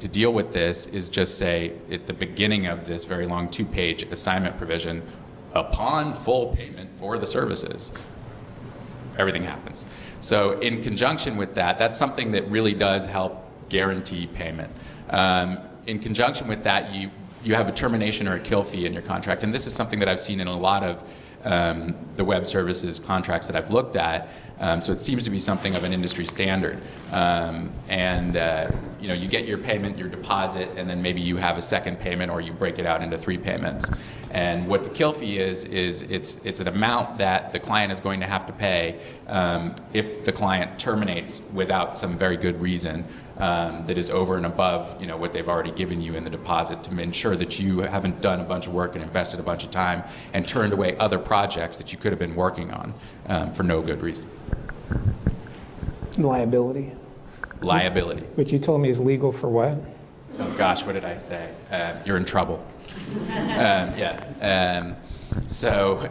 to deal with this is just say at the beginning of this very long 2-page assignment provision, upon full payment for the services, everything happens. So in conjunction with that, that's something that really does help guarantee payment. In conjunction with that, you have a termination or a kill fee in your contract, and this is something that I've seen in a lot of the web services contracts that I've looked at. So it seems to be something of an industry standard. You get your payment, your deposit, and then maybe you have a second payment or you break it out into 3 payments. And what the kill fee is it's an amount that the client is going to have to pay if the client terminates without some very good reason that is over and above what they've already given you in the deposit, to ensure that you haven't done a bunch of work and invested a bunch of time and turned away other projects that you could have been working on for no good reason. Liability. Liability. Which you told me is legal for what? Oh gosh, what did I say? You're in trouble. So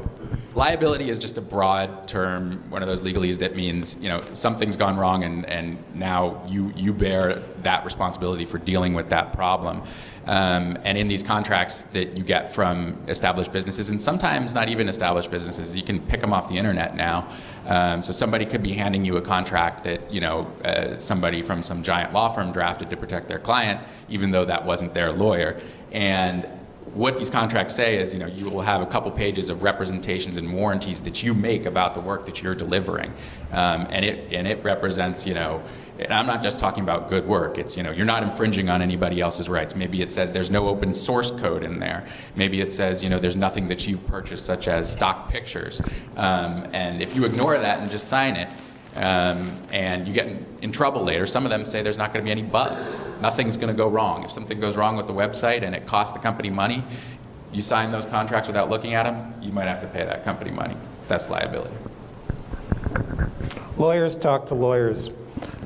liability is just a broad term, one of those legalese that means something's gone wrong and now you bear that responsibility for dealing with that problem. And in these contracts that you get from established businesses, and sometimes not even established businesses, you can pick them off the internet now. So somebody could be handing you a contract that somebody from some giant law firm drafted to protect their client, even though that wasn't their lawyer. And what these contracts say is, you will have a couple pages of representations and warranties that you make about the work that you're delivering, and it represents, and I'm not just talking about good work. It's, you're not infringing on anybody else's rights. Maybe it says there's no open source code in there. Maybe it says, there's nothing that you've purchased, such as stock pictures. And if you ignore that and just sign it, and you get in trouble later, some of them say there's not going to be any bugs. Nothing's going to go wrong. If something goes wrong with the website and it costs the company money, you sign those contracts without looking at them, you might have to pay that company money. That's liability. Lawyers talk to lawyers.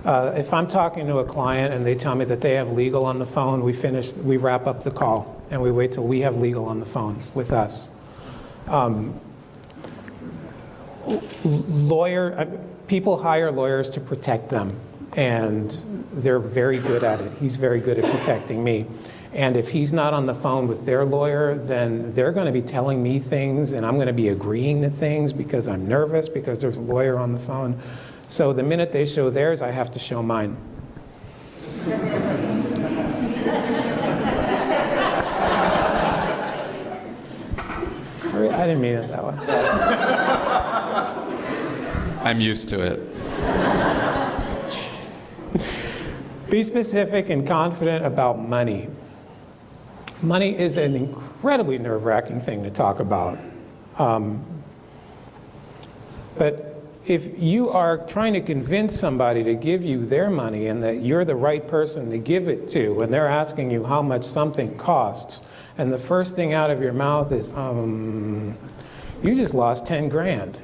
If I'm talking to a client and they tell me that they have legal on the phone, we wrap up the call and we wait till we have legal on the phone with us. People hire lawyers to protect them, and they're very good at it. He's very good at protecting me. And if he's not on the phone with their lawyer, then they're going to be telling me things, and I'm going to be agreeing to things because I'm nervous because there's a lawyer on the phone. So the minute they show theirs, I have to show mine. I didn't mean it that way. I'm used to it. Be specific and confident about money. Money is an incredibly nerve-wracking thing to talk about. But if you are trying to convince somebody to give you their money and that you're the right person to give it to, and they're asking you how much something costs, and the first thing out of your mouth is, you just lost 10 grand.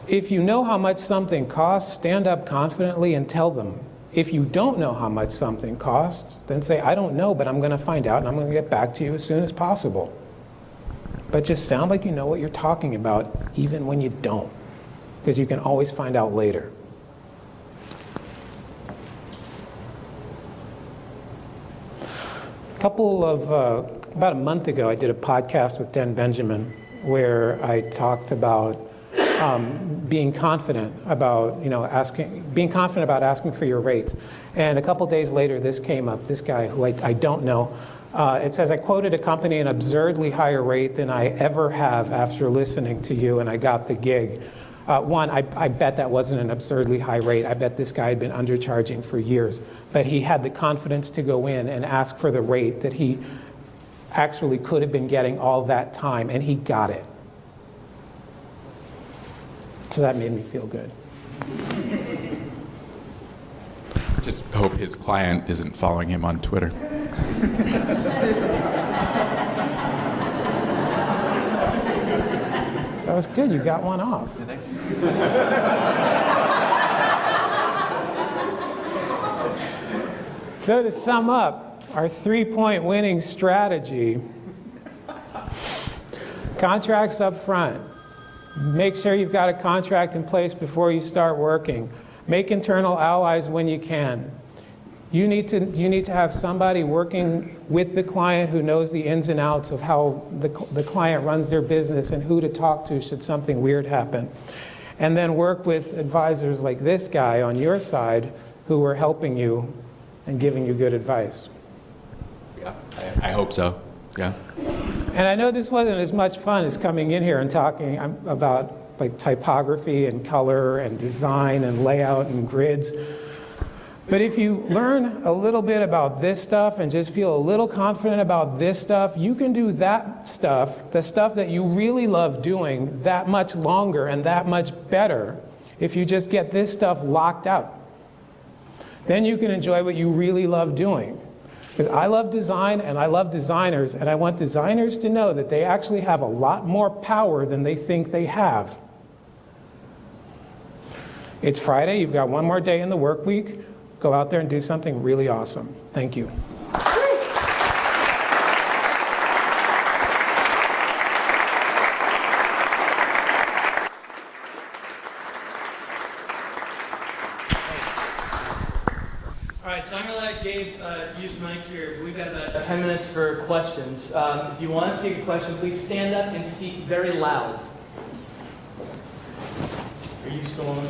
If you know how much something costs, stand up confidently and tell them. If you don't know how much something costs, then say, I don't know, but I'm going to find out and I'm going to get back to you as soon as possible. But just sound like you know what you're talking about, even when you don't, because you can always find out later. About a month ago, I did a podcast with Dan Benjamin where I talked about being confident about asking for your rate. And a couple days later, this came up. This guy who I don't know. It says, I quoted a company an absurdly higher rate than I ever have after listening to you, and I got the gig. I bet that wasn't an absurdly high rate. I bet this guy had been undercharging for years. But he had the confidence to go in and ask for the rate that he actually could have been getting all that time, and he got it. So that made me feel good. Just hope his client isn't following him on Twitter. That was good. You got one off. So to sum up, our 3-point winning strategy: contracts up front. Make sure you've got a contract in place before you start working. Make internal allies when you can. You need to have somebody working with the client who knows the ins and outs of how the client runs their business and who to talk to should something weird happen. And then work with advisors like this guy on your side who are helping you and giving you good advice. Yeah, I hope so. Yeah. And I know this wasn't as much fun as coming in here and talking about like typography and color and design and layout and grids. But if you learn a little bit about this stuff and just feel a little confident about this stuff, you can do that stuff, the stuff that you really love doing, that much longer and that much better if you just get this stuff locked out. Then you can enjoy what you really love doing. Because I love design and I love designers, and I want designers to know that they actually have a lot more power than they think they have. It's Friday, you've got one more day in the work week. Go out there and do something really awesome. Thank you. All right, so I'm going to let Gabe use the mic here. We've got about 10 minutes for questions. If you want to speak a question, please stand up and speak very loud. Are you still on?